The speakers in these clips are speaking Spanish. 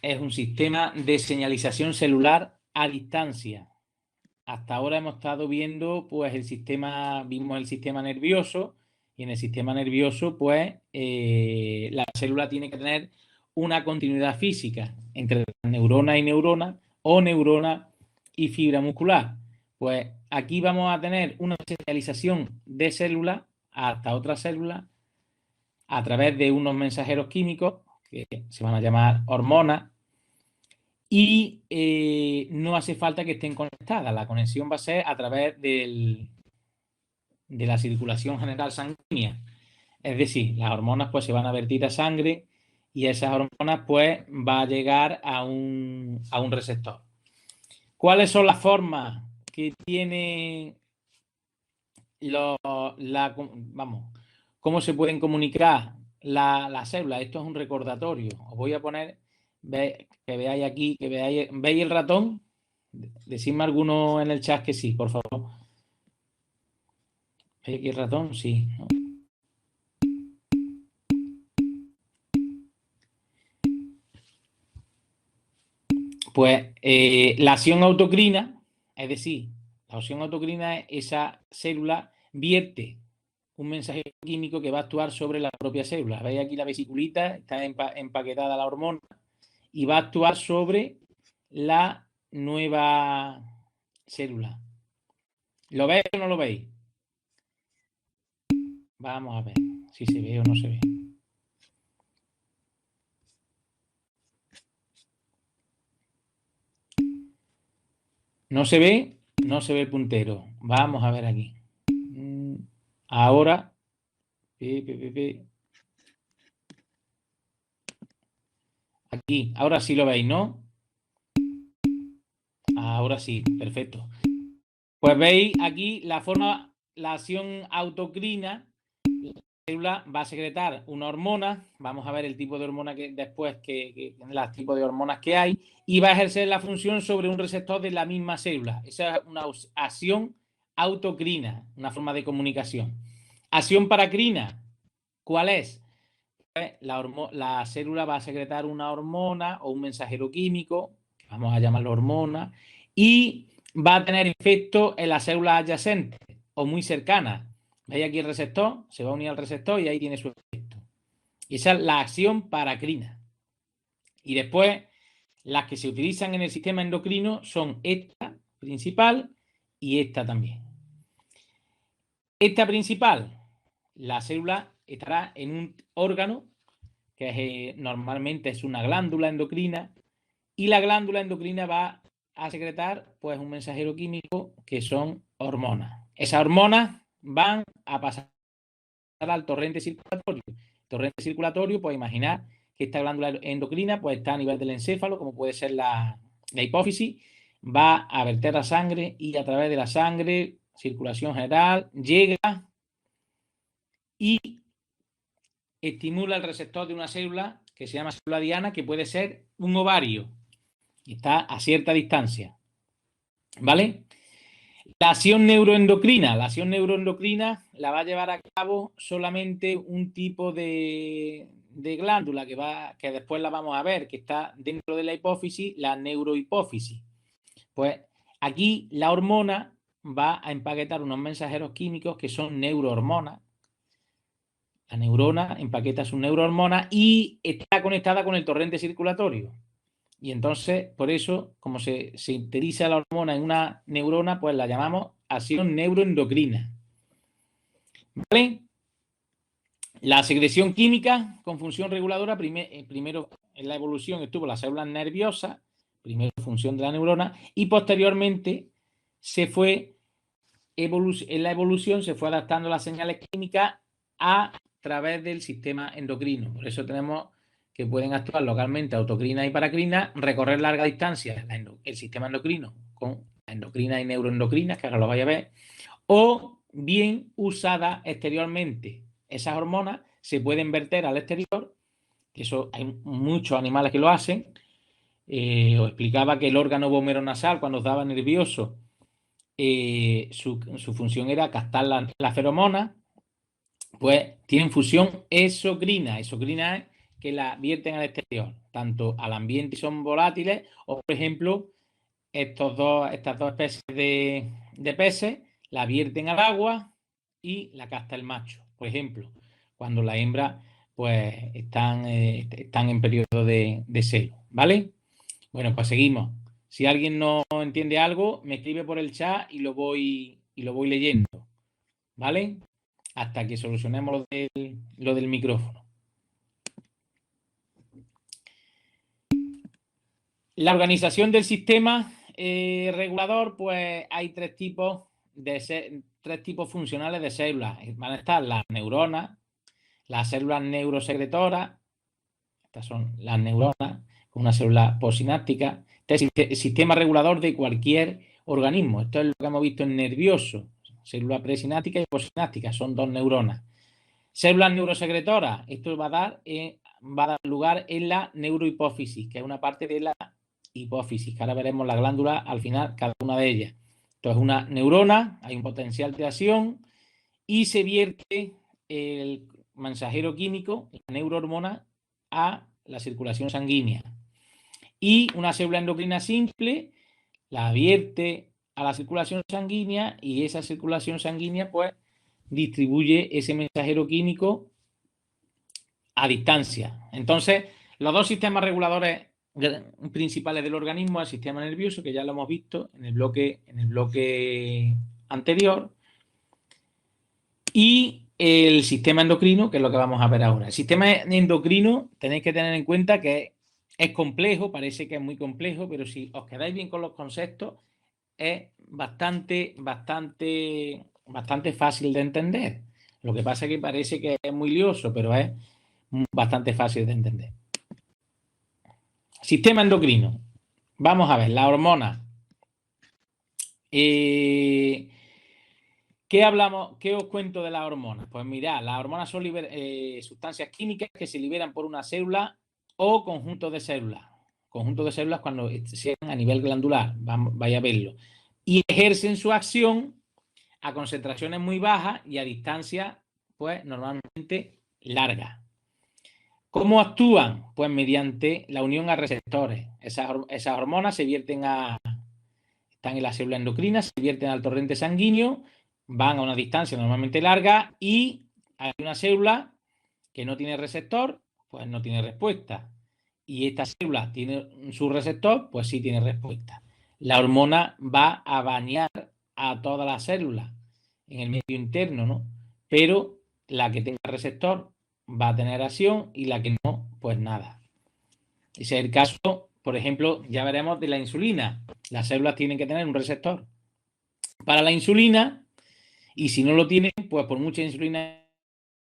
es un sistema de señalización celular a distancia. Hasta ahora hemos estado viendo, pues, vimos el sistema nervioso, y en el sistema nervioso, pues, la célula tiene que tener una continuidad física entre neurona y neurona, o neurona y fibra muscular. Pues aquí vamos a tener una señalización de célula hasta otra célula a través de unos mensajeros químicos que se van a llamar hormonas, y no hace falta que estén conectadas. La conexión va a ser a través de la circulación general sanguínea. Es decir, las hormonas pues se van a vertir a sangre, y esas hormonas pues va a llegar a un receptor. ¿Cuáles son las formas que tiene cómo se pueden comunicar las células? Esto es un recordatorio. Os voy a poner, que veáis aquí, ¿veis el ratón? Decidme alguno en el chat que sí, por favor. ¿Veis aquí el ratón? Sí, ¿no? Pues la acción autocrina, es decir, la acción autocrina es esa célula vierte un mensaje químico que va a actuar sobre la propia célula. Veis aquí la vesiculita, está empaquetada la hormona, y va a actuar sobre la nueva célula. ¿Lo veis o no lo veis? Vamos a ver si se ve o no se ve. ¿No se ve? No se ve el puntero. Vamos a ver aquí. Ahora. Aquí. Ahora sí lo veis, ¿no? Ahora sí. Perfecto. Pues veis aquí la acción autocrina. La célula va a secretar una hormona. Vamos a ver el tipo de hormona que después, los tipos de hormonas que hay, y va a ejercer la función sobre un receptor de la misma célula. Esa es una acción autocrina, una forma de comunicación. Acción paracrina, ¿cuál es? Pues la célula va a secretar una hormona o un mensajero químico, que vamos a llamarlo hormona, y va a tener efecto en las células adyacentes o muy cercanas. ¿Veis aquí el receptor? Se va a unir al receptor y ahí tiene su efecto. Y esa es la acción paracrina. Y después, las que se utilizan en el sistema endocrino son esta principal y esta también. Esta principal, la célula estará en un órgano que normalmente es una glándula endocrina, y la glándula endocrina va a secretar pues un mensajero químico que son hormonas. Esas hormonas van a pasar al torrente circulatorio. El torrente circulatorio, pues imaginar que esta glándula endocrina pues está a nivel del encéfalo, como puede ser la hipófisis, va a verter la sangre, y a través de la sangre, circulación general, llega y estimula el receptor de una célula que se llama célula diana, que puede ser un ovario, y está a cierta distancia. ¿Vale? La acción neuroendocrina la va a llevar a cabo solamente un tipo de glándula que después la vamos a ver, que está dentro de la hipófisis, la neurohipófisis. Pues aquí la hormona va a empaquetar unos mensajeros químicos que son neurohormonas. La neurona empaqueta sus neurohormonas y está conectada con el torrente circulatorio. Y entonces, por eso, como se sintetiza la hormona en una neurona, pues la llamamos acción neuroendocrina. ¿Vale? La secreción química con función reguladora, primero en la evolución estuvo las células nerviosas, primero función de la neurona, y posteriormente en la evolución se fue adaptando las señales químicas a través del sistema endocrino. Por eso tenemos que pueden actuar localmente autocrina y paracrina, recorrer larga distancia el sistema endocrino con endocrina y neuroendocrina, que ahora lo vais a ver, o bien usada exteriormente. Esas hormonas se pueden verter al exterior, que eso hay muchos animales que lo hacen. Os explicaba que el órgano vomeronasal, cuando os daba nervioso, su función era captar la feromona, pues tienen función exocrina. Exocrina es que la vierten al exterior, tanto al ambiente y son volátiles, o por ejemplo, estas dos especies de peces la vierten al agua y la casta el macho, por ejemplo, cuando la hembra pues están en periodo de celo, ¿vale? Bueno, pues seguimos. Si alguien no entiende algo, me escribe por el chat y lo voy leyendo, ¿vale? Hasta que solucionemos lo del micrófono. La organización del sistema regulador, pues hay tres tipos funcionales de células. Van a estar las neuronas, las células neurosecretoras, estas son las neuronas, con una célula posináptica. Este es el sistema regulador de cualquier organismo. Esto es lo que hemos visto en nervioso. Célula presináptica y posináptica, son dos neuronas. Células neurosecretoras, esto va a dar lugar en la neurohipófisis, que es una parte de la hipófisis, que ahora veremos la glándula al final, cada una de ellas. Entonces, una neurona, hay un potencial de acción y se vierte el mensajero químico, la neurohormona, a la circulación sanguínea. Y una célula endocrina simple la vierte a la circulación sanguínea y esa circulación sanguínea pues distribuye ese mensajero químico a distancia. Entonces, los dos sistemas reguladores principales del organismo, el sistema nervioso, que ya lo hemos visto en el bloque anterior, y el sistema endocrino, que es lo que vamos a ver ahora. El sistema endocrino tenéis que tener en cuenta que es complejo, parece que es muy complejo, pero si os quedáis bien con los conceptos, es bastante fácil de entender. Lo que pasa es que parece que es muy lioso, pero es bastante fácil de entender. Sistema endocrino. Vamos a ver, la hormona. ¿Qué os cuento de las hormonas? Pues mirad, las hormonas son sustancias químicas que se liberan por una célula o conjunto de células. Conjunto de células cuando sean a nivel glandular, vaya a verlo. Y ejercen su acción a concentraciones muy bajas y a distancias, pues normalmente largas. ¿Cómo actúan? Pues mediante la unión a receptores. Esas hormonas se vierten están en la célula endocrina, se vierten al torrente sanguíneo, van a una distancia normalmente larga y hay una célula que no tiene receptor, pues no tiene respuesta. Y esta célula tiene su receptor, pues sí tiene respuesta. La hormona va a bañar a todas las células en el medio interno, ¿no? Pero la que tenga receptor va a tener acción y la que no, pues nada. Ese es el caso, por ejemplo, ya veremos de la insulina. Las células tienen que tener un receptor para la insulina y si no lo tienen, pues por mucha insulina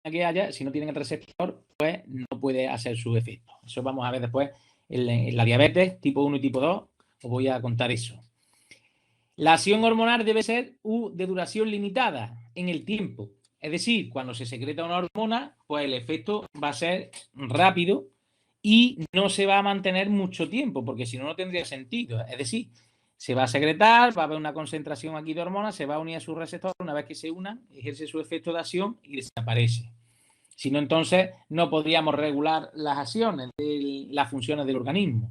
que haya, si no tienen el receptor, pues no puede hacer su efecto. Eso vamos a ver después en la diabetes tipo 1 y tipo 2. Os voy a contar eso. La acción hormonal debe ser de duración limitada en el tiempo. Es decir, cuando se secreta una hormona, pues el efecto va a ser rápido y no se va a mantener mucho tiempo, porque si no, no tendría sentido. Es decir, se va a secretar, va a haber una concentración aquí de hormonas, se va a unir a su receptor, una vez que se unan, ejerce su efecto de acción y desaparece. Si no, entonces no podríamos regular las acciones, las funciones del organismo.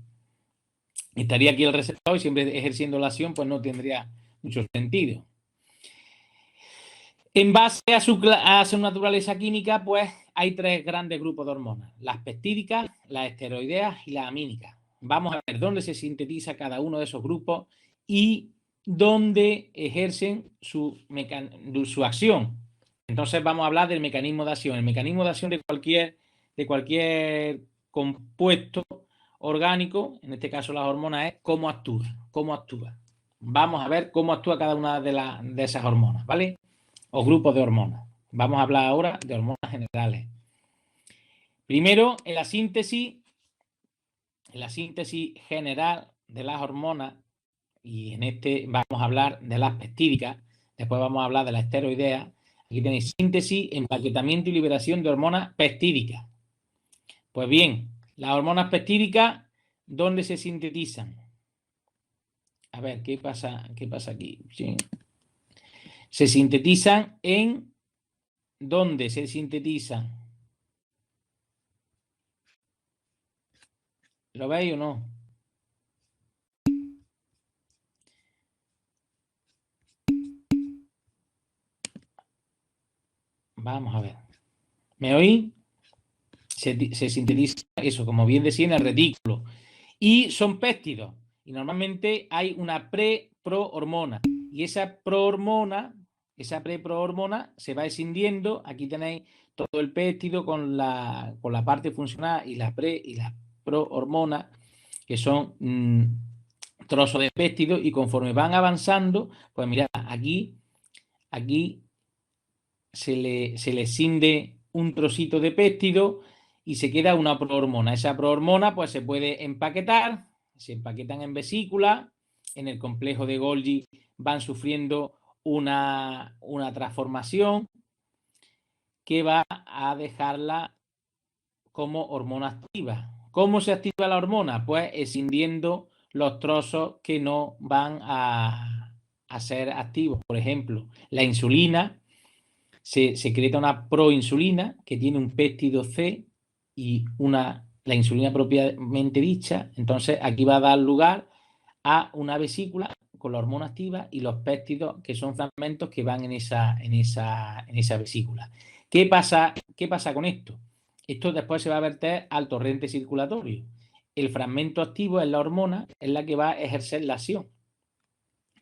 Estaría aquí el receptor y siempre ejerciendo la acción, pues no tendría mucho sentido. En base a su naturaleza química, pues hay tres grandes grupos de hormonas: las peptídicas, las esteroideas y las amínicas. Vamos a ver dónde se sintetiza cada uno de esos grupos y dónde ejercen su acción. Entonces vamos a hablar del mecanismo de acción. El mecanismo de acción de cualquier compuesto orgánico, en este caso las hormonas, es cómo actúa. Vamos a ver cómo actúa cada una de esas hormonas, ¿vale? O grupos de hormonas. Vamos a hablar ahora de hormonas generales. Primero, en la síntesis general de las hormonas, y en este vamos a hablar de las peptídicas, después vamos a hablar de las esteroideas. Aquí tenéis síntesis, empaquetamiento y liberación de hormonas peptídicas. Pues bien, las hormonas peptídicas, ¿dónde se sintetizan? A ver, ¿qué pasa aquí? Sí. Se sintetizan en... ¿Dónde se sintetizan? ¿Lo veis o no? Vamos a ver. ¿Me oís? Se sintetiza eso, como bien decía, en el retículo. Y son péptidos. Y normalmente hay una pre-prohormona. Y esa prohormona, esa pre-prohormona se va escindiendo. Aquí tenéis todo el péptido con la parte funcional y la pre y la prohormona, que son trozos de péptido. Y conforme van avanzando, pues mirad, aquí se le escinde un trocito de péptido y se queda una prohormona. Esa prohormona pues se puede empaquetar, se empaquetan en vesículas, en el complejo de Golgi van sufriendo una transformación que va a dejarla como hormona activa. ¿Cómo se activa la hormona? Pues escindiendo los trozos que no van a ser activos. Por ejemplo, la insulina se secreta una proinsulina que tiene un péptido C y la insulina propiamente dicha. Entonces aquí va a dar lugar a una vesícula con la hormona activa y los péptidos que son fragmentos que van en esa vesícula. ¿Qué pasa con esto? Esto después se va a verter al torrente circulatorio. El fragmento activo es la hormona, es la que va a ejercer la acción.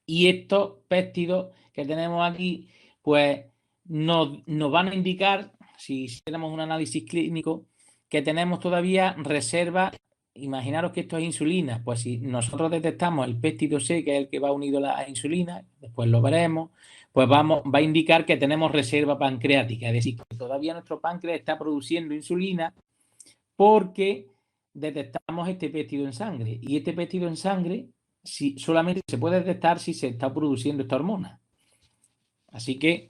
Y estos péptidos que tenemos aquí, pues nos van a indicar, si tenemos un análisis clínico, que tenemos todavía reserva. Imaginaros que esto es insulina, pues si nosotros detectamos el péptido C, que es el que va unido a la insulina, después lo veremos, pues va a indicar que tenemos reserva pancreática, es decir, que todavía nuestro páncreas está produciendo insulina porque detectamos este péptido en sangre. Y este péptido en sangre solamente se puede detectar si se está produciendo esta hormona. Así que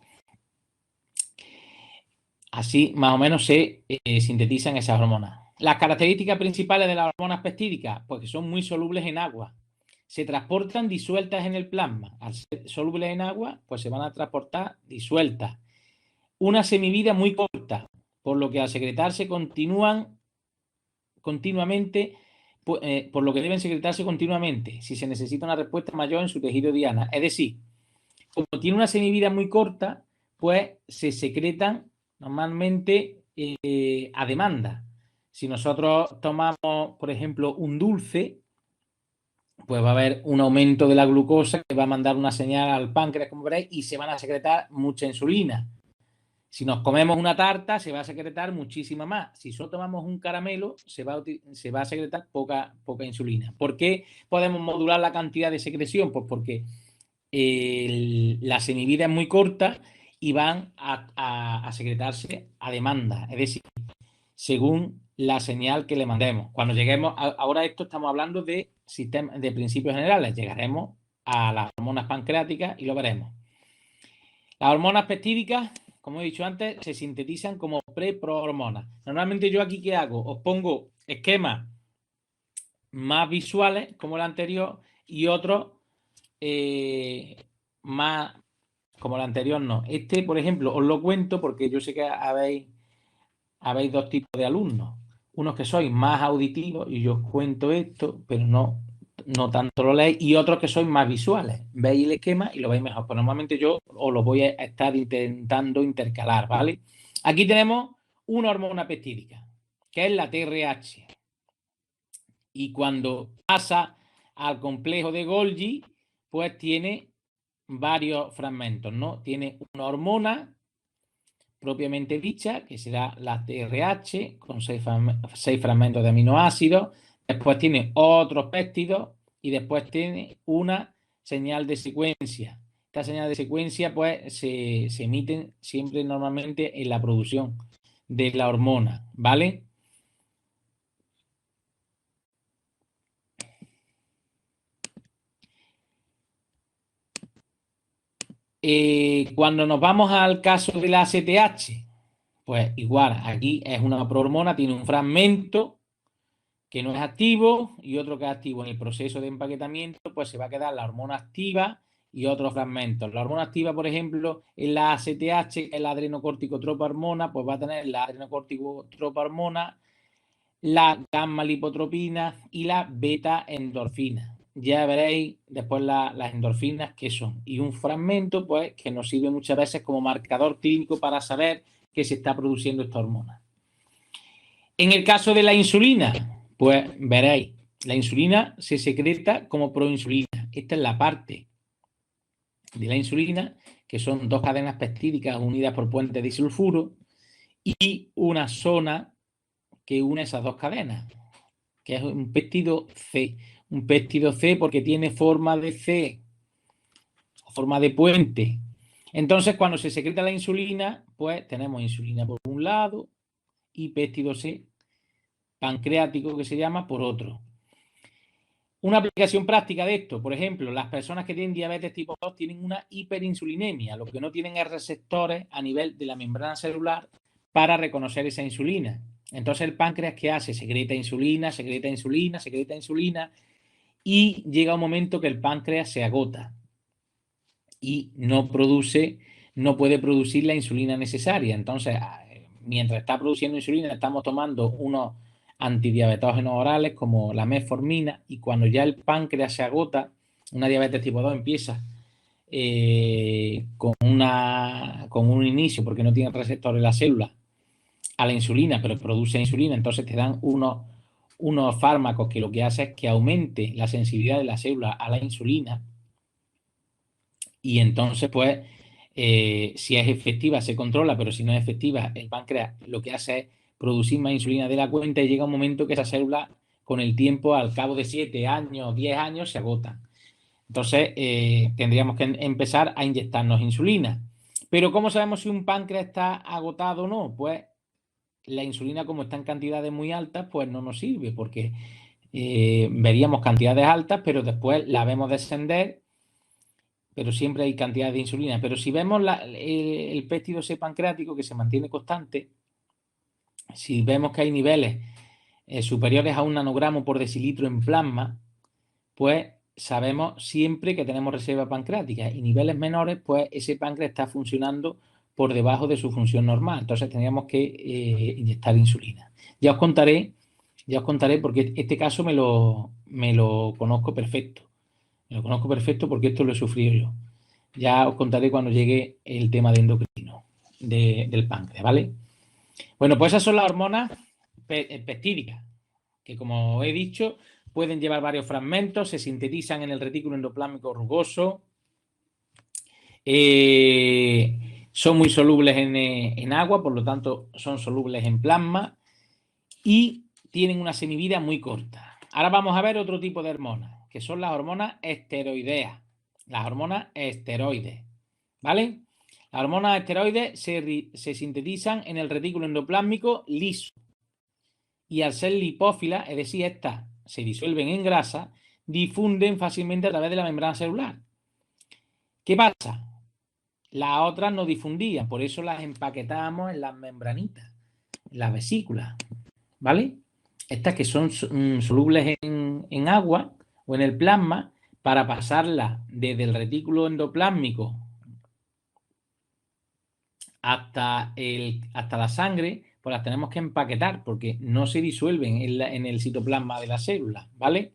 así más o menos se sintetizan esas hormonas. Las características principales de las hormonas peptídicas, pues que son muy solubles en agua. Se transportan disueltas en el plasma. Al ser solubles en agua, pues se van a transportar disueltas. Una semivida muy corta, por lo que al secretarse continuamente, por lo que deben secretarse continuamente si se necesita una respuesta mayor en su tejido diana. Es decir, como tiene una semivida muy corta, pues se secretan normalmente a demanda. Si nosotros tomamos, por ejemplo, un dulce, pues va a haber un aumento de la glucosa que va a mandar una señal al páncreas, como veréis, y se van a secretar mucha insulina. Si nos comemos una tarta, se va a secretar muchísima más. Si solo tomamos un caramelo, se va a secretar poca insulina. ¿Por qué podemos modular la cantidad de secreción? Pues porque la semivida es muy corta y van a secretarse a demanda, es decir, según la señal que le mandemos. Cuando lleguemos, ahora esto estamos hablando de principios generales, llegaremos a las hormonas pancreáticas y lo veremos. Las hormonas peptídicas, como he dicho antes, se sintetizan como pre-prohormonas. Normalmente yo aquí, ¿qué hago? Os pongo esquemas más visuales, como el anterior, y otros más como el anterior no. Este, por ejemplo, os lo cuento porque yo sé que habéis dos tipos de alumnos. Unos que sois más auditivos y yo os cuento esto, pero no tanto lo leéis, y otros que sois más visuales. Veis el esquema y lo veis mejor. Pues normalmente yo os lo voy a estar intentando intercalar, ¿vale? Aquí tenemos una hormona peptídica, que es la TRH. Y cuando pasa al complejo de Golgi, pues tiene varios fragmentos, ¿no? Tiene una hormona propiamente dicha, que será la TRH, con 6 fragmentos de aminoácidos. Después tiene otros péptidos y después tiene una señal de secuencia. Esta señal de secuencia, pues, se emiten siempre normalmente en la producción de la hormona, ¿vale? Cuando nos vamos al caso de la ACTH, pues igual, aquí es una prohormona, tiene un fragmento que no es activo y otro que es activo. En el proceso de empaquetamiento, pues se va a quedar la hormona activa y otros fragmentos. La hormona activa, por ejemplo, en la ACTH, que es la adrenocorticotropa hormona, pues va a tener la adrenocorticotropa hormona, la gamma lipotropina y la beta endorfina. Ya veréis después las endorfinas qué son. Y un fragmento, pues, que nos sirve muchas veces como marcador clínico para saber que se está produciendo esta hormona. En el caso de la insulina, pues veréis, la insulina se secreta como proinsulina. Esta es la parte de la insulina, que son dos cadenas peptídicas unidas por puentes disulfuro y una zona que une esas dos cadenas, que es un péptido C. Un péptido C porque tiene forma de C, forma de puente. Entonces, cuando se secreta la insulina, pues tenemos insulina por un lado y péptido C pancreático, que se llama, por otro. Una aplicación práctica de esto, por ejemplo, las personas que tienen diabetes tipo 2 tienen una hiperinsulinemia, lo que no tienen es receptores a nivel de la membrana celular para reconocer esa insulina. Entonces el páncreas, ¿qué hace? Secreta insulina, secreta insulina, secreta insulina y llega un momento que el páncreas se agota y no puede producir la insulina necesaria. Entonces, mientras está produciendo insulina, estamos tomando unos antidiabetógenos orales como la metformina y cuando ya el páncreas se agota, una diabetes tipo 2 empieza con un inicio, porque no tiene receptores en la célula, a la insulina, pero produce insulina, entonces te dan unos fármacos que lo que hace es que aumente la sensibilidad de la célula a la insulina y entonces pues si es efectiva se controla, pero si no es efectiva el páncreas lo que hace es producir más insulina de la cuenta y llega un momento que esa célula con el tiempo al cabo de 7 años, 10 años se agotan. Entonces tendríamos que empezar a inyectarnos insulina. Pero ¿cómo sabemos si un páncreas está agotado o no? Pues la insulina como está en cantidades muy altas pues no nos sirve porque veríamos cantidades altas pero después la vemos descender pero siempre hay cantidad de insulina. Pero si vemos el péptido C pancreático que se mantiene constante, si vemos que hay niveles superiores a un nanogramo por decilitro en plasma, pues sabemos siempre que tenemos reserva pancreática y niveles menores, pues ese páncreas está funcionando por debajo de su función normal. Entonces tendríamos que inyectar insulina. Ya os contaré porque este caso me lo conozco perfecto. Me lo conozco perfecto porque esto lo he sufrido yo. Ya os contaré cuando llegue el tema de endocrino, del páncreas, ¿vale? Bueno, pues esas son las hormonas peptídicas, que como he dicho, pueden llevar varios fragmentos, se sintetizan en el retículo endoplásmico rugoso, son muy solubles en agua, por lo tanto son solubles en plasma y tienen una semivida muy corta. Ahora vamos a ver otro tipo de hormonas, que son las hormonas esteroideas, las hormonas esteroides, ¿vale? Las hormonas esteroides se sintetizan en el retículo endoplásmico liso y al ser lipófilas, es decir, estas se disuelven en grasa, difunden fácilmente a través de la membrana celular. ¿Qué pasa? Las otras no difundían, por eso las empaquetábamos en las membranitas, en las vesículas, ¿vale? Estas que son solubles en agua o en el plasma, para pasarlas desde el retículo endoplásmico hasta la sangre, pues las tenemos que empaquetar porque no se disuelven en el citoplasma de la célula, ¿vale?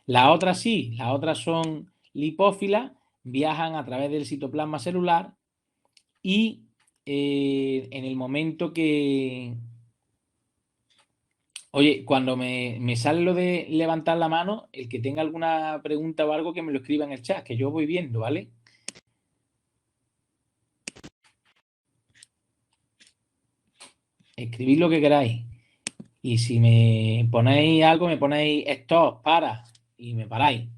Las otras sí, las otras son lipófilas, viajan a través del citoplasma celular y en el momento que... Oye, cuando me sale lo de levantar la mano, el que tenga alguna pregunta o algo que me lo escriba en el chat, que yo voy viendo, ¿vale? Escribid lo que queráis. Y si me ponéis algo, me ponéis stop, para, y me paráis.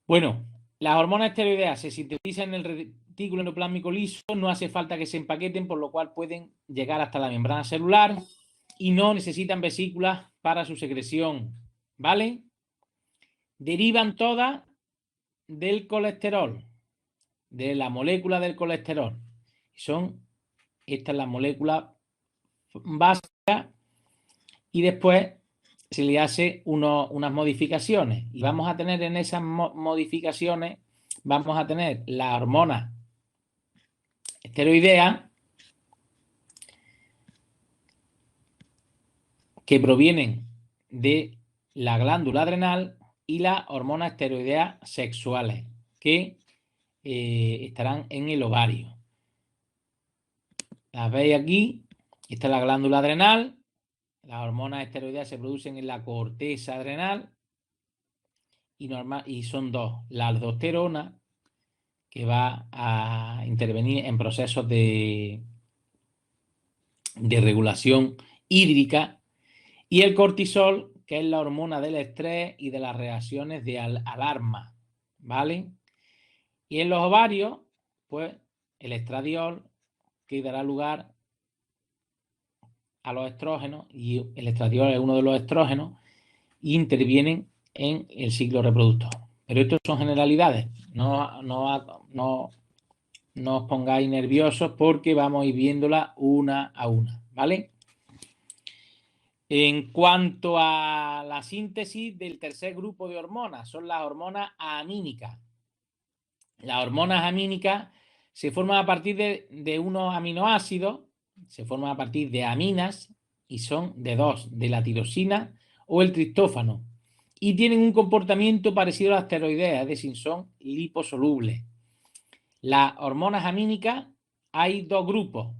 Bueno, las hormonas esteroideas se sintetizan en el retículo endoplásmico liso, no hace falta que se empaqueten, por lo cual pueden llegar hasta la membrana celular y no necesitan vesículas para su secreción, ¿vale? Derivan todas del colesterol, de la molécula del colesterol. Esta es la molécula básica y después se le hace unas modificaciones y vamos a tener en esas modificaciones, vamos a tener la hormona esteroidea que provienen de la glándula adrenal y las hormonas esteroideas sexuales, que estarán en el ovario. Las veis aquí. Esta es la glándula adrenal. Las hormonas esteroideas se producen en la corteza adrenal y son dos. La aldosterona, que va a intervenir en procesos de regulación hídrica, y el cortisol, que es la hormona del estrés y de las reacciones de alarma, ¿vale? Y en los ovarios, pues el estradiol, que dará lugar a los estrógenos, y el estradiol es uno de los estrógenos, y intervienen en el ciclo reproductor. Pero esto son generalidades, no os pongáis nerviosos porque vamos a ir viéndola una a una, ¿vale? En cuanto a la síntesis del tercer grupo de hormonas, son las hormonas amínicas. Las hormonas amínicas se forman a partir de unos aminoácidos, se forman a partir de aminas y son de dos, de la tirosina o el triptófano, y tienen un comportamiento parecido a las esteroideas, es decir, son liposolubles. Las hormonas amínicas hay dos grupos.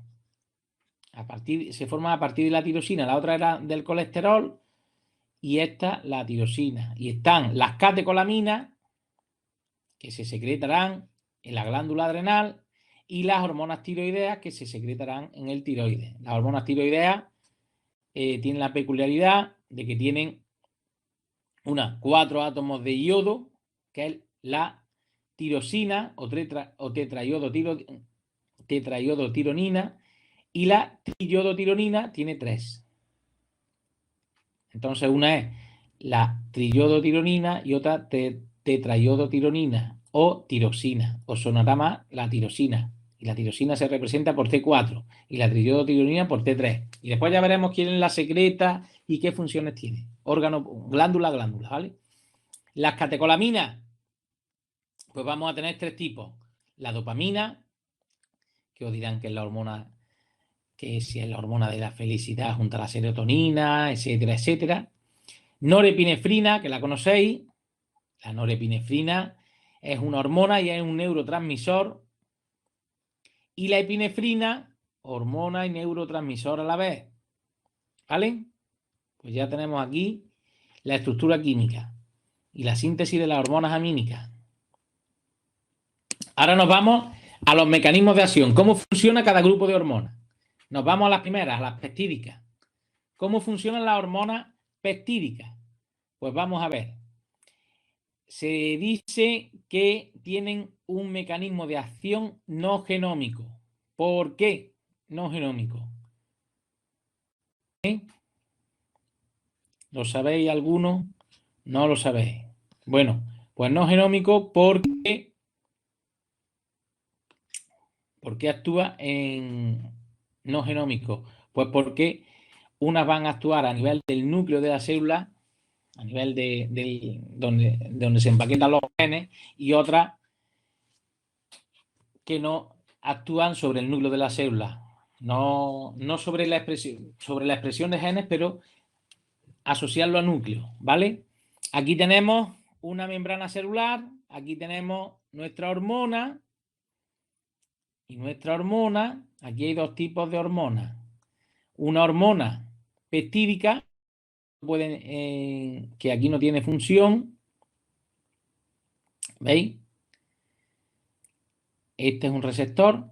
Se forman a partir de la tirosina, la otra era del colesterol y esta la tirosina. Y están las catecolaminas, que se secretarán en la glándula adrenal, y las hormonas tiroideas, que se secretarán en el tiroides. Las hormonas tiroideas tienen la peculiaridad de que tienen 4 átomos de iodo, que es la tirosina o tetraiodotironina, y la triiodotironina tiene 3. Entonces una es la triiodotironina y otra tetraiodotironina o tirosina. Os sonará más la tirosina. Y la tirosina se representa por T4 y la triiodotironina por T3. Y después ya veremos quién la secreta y qué funciones tiene. Órgano, glándula, ¿vale? Las catecolaminas, pues vamos a tener 3 tipos. La dopamina, que os dirán que es la hormona, que si es la hormona de la felicidad junto a la serotonina, etcétera, etcétera. Norepinefrina, que la conocéis. La norepinefrina es una hormona y es un neurotransmisor. Y la epinefrina, hormona y neurotransmisor a la vez. ¿Vale? Pues ya tenemos aquí la estructura química y la síntesis de las hormonas amínicas. Ahora nos vamos a los mecanismos de acción. ¿Cómo funciona cada grupo de hormonas? Nos vamos a las primeras, a las peptídicas. ¿Cómo funcionan las hormonas peptídicas? Pues vamos a ver. Se dice que tienen un mecanismo de acción no genómico. ¿Por qué no genómico? ¿Lo sabéis alguno? No lo sabéis. Bueno, pues no genómico porque actúa en no genómico. Pues porque unas van a actuar a nivel del núcleo de la célula, a nivel de donde se empaquetan los genes, y otras que no actúan sobre el núcleo de la célula. No sobre la expresión de genes, pero asociarlo al núcleo, ¿vale? Aquí tenemos una membrana celular, aquí tenemos nuestra hormona, y nuestra hormona, aquí hay 2 tipos de hormonas. Una hormona peptídica, que aquí no tiene función, ¿veis? Este es un receptor,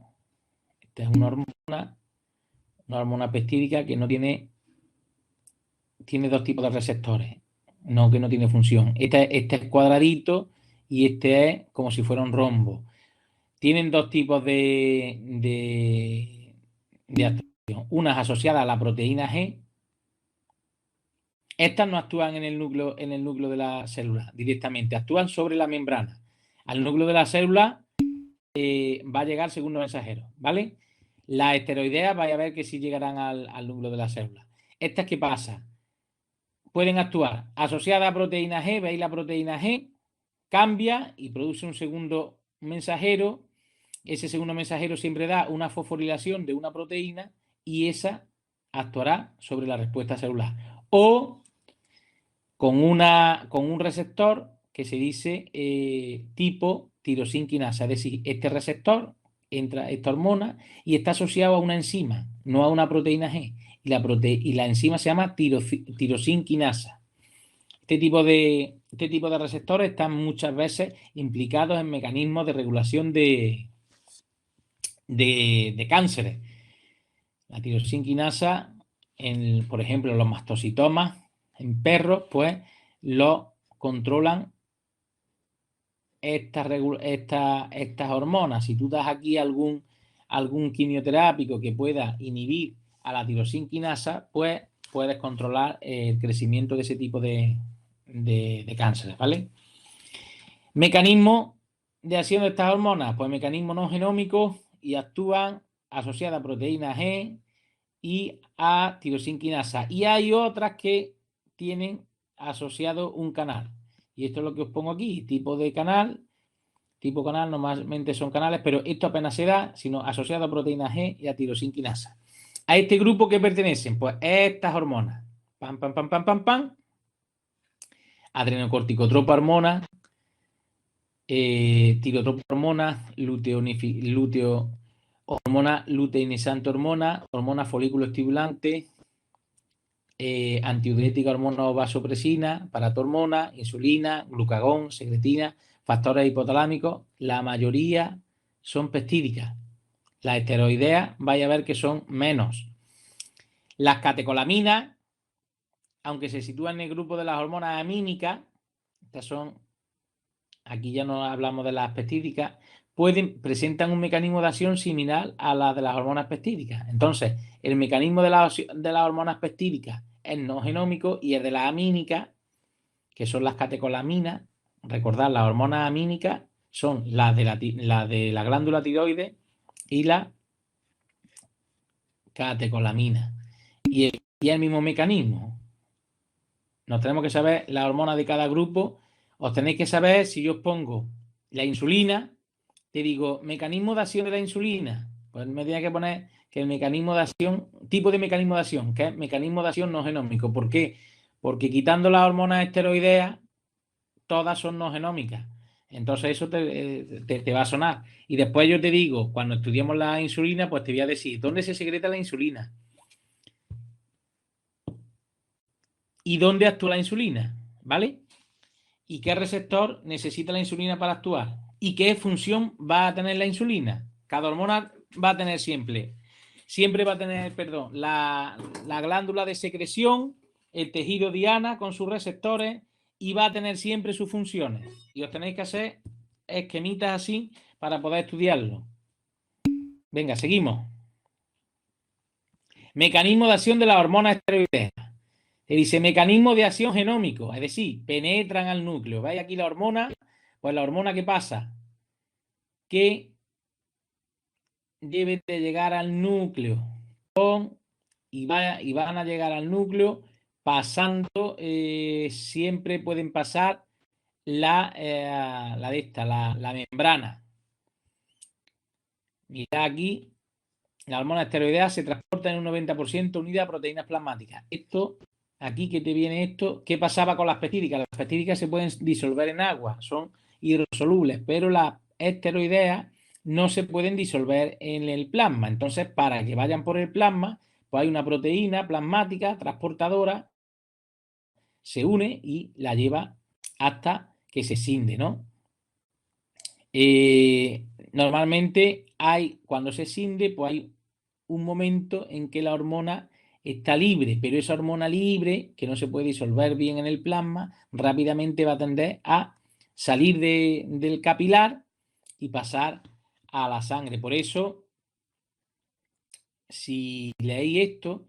esta es una hormona peptídica que no tiene 2 tipos de receptores, que no tiene función. Este es cuadradito y este es como si fuera un rombo. Tienen 2 tipos de acción. Unas asociadas a la proteína G. Estas no actúan en el núcleo de la célula directamente, actúan sobre la membrana. Al núcleo de la célula va a llegar segundo mensajero, ¿vale? Las esteroideas vais a ver que sí llegarán al núcleo de la célula. ¿Estas qué pasa? Pueden actuar asociadas a proteína G, veis la proteína G, cambia y produce un segundo mensajero. Ese segundo mensajero siempre da una fosforilación de una proteína y esa actuará sobre la respuesta celular. o con un receptor que se dice tipo tirosinquinasa. Es decir, este receptor entra esta hormona y está asociado a una enzima, no a una proteína G. Y la enzima se llama tirosinquinasa. Este tipo de receptores están muchas veces implicados en mecanismos de regulación de cánceres. La tirosinquinasa, por ejemplo, los mastocitomas en perros, pues lo controlan estas hormonas. Si tú das aquí algún quimioterápico que pueda inhibir a la tirosinquinasa, pues puedes controlar el crecimiento de ese tipo de cánceres, ¿vale? Mecanismo de acción de estas hormonas, pues mecanismos no genómicos y actúan asociadas a proteína G y a tirosinquinasa. Y hay otras que tienen asociado un canal. Y esto es lo que os pongo aquí, tipo canal normalmente son canales, pero esto apenas se da, sino asociado a proteína G y a tirosinquinasa. ¿A este grupo qué pertenecen? Pues estas hormonas. Pam, pam, pam, pam, pam, pam. Adrenocorticotropa hormona, tirotropa hormona, hormona luteinizante hormona, hormona folículo estimulante, antidiurética hormona vasopresina, paratormona, insulina, glucagón, secretina, factores hipotalámicos. La mayoría son peptídicas. Las esteroideas vaya a ver que son menos. Las catecolaminas, aunque se sitúan en el grupo de las hormonas amínicas, estas son, aquí ya no hablamos de las peptídicas, presentan un mecanismo de acción similar a la de las hormonas peptídicas. Entonces, el mecanismo de las hormonas peptídicas es no genómico y el de las amínicas, que son las catecolaminas. Recordad, las hormonas amínicas son las de la glándula tiroides y la catecolamina. Y el mismo mecanismo. Nos tenemos que saber las hormonas de cada grupo. Os tenéis que saber, si yo os pongo la insulina, te digo, mecanismo de acción de la insulina. Pues me tiene que poner que el mecanismo de acción, tipo de mecanismo de acción, que es mecanismo de acción no genómico. ¿Por qué? Porque quitando las hormonas esteroideas, todas son no genómicas. Entonces eso te va a sonar. Y después yo te digo, cuando estudiemos la insulina, pues te voy a decir, ¿dónde se secreta la insulina? ¿Y dónde actúa la insulina? ¿Vale? ¿Y qué receptor necesita la insulina para actuar? ¿Y qué función va a tener la insulina? Cada hormona va a tener siempre va a tener, la glándula de secreción, el tejido diana con sus receptores y va a tener siempre sus funciones. Y os tenéis que hacer esquemitas así para poder estudiarlo. Venga, seguimos. Mecanismo de acción de las hormonas esteroideas. Se dice mecanismo de acción genómico, es decir, penetran al núcleo. ¿Veis aquí la hormona? Pues la hormona, ¿qué pasa? Que debe de llegar al núcleo y van a llegar al núcleo pasando, siempre pueden pasar la membrana. Mirad aquí, la hormona esteroidea se transporta en un 90% unida a proteínas plasmáticas. Esto, aquí que te viene esto, ¿qué pasaba con las peptídicas? Las peptídicas se pueden disolver en agua, son hidrosolubles, pero las esteroideas no se pueden disolver en el plasma. Entonces, para que vayan por el plasma, pues hay una proteína plasmática transportadora, se une y la lleva hasta que se cinde, ¿no? Normalmente cuando se cinde, pues hay un momento en que la hormona está libre, pero esa hormona libre, que no se puede disolver bien en el plasma, rápidamente va a tender a salir del capilar y pasar a la sangre. Por eso, si leéis esto,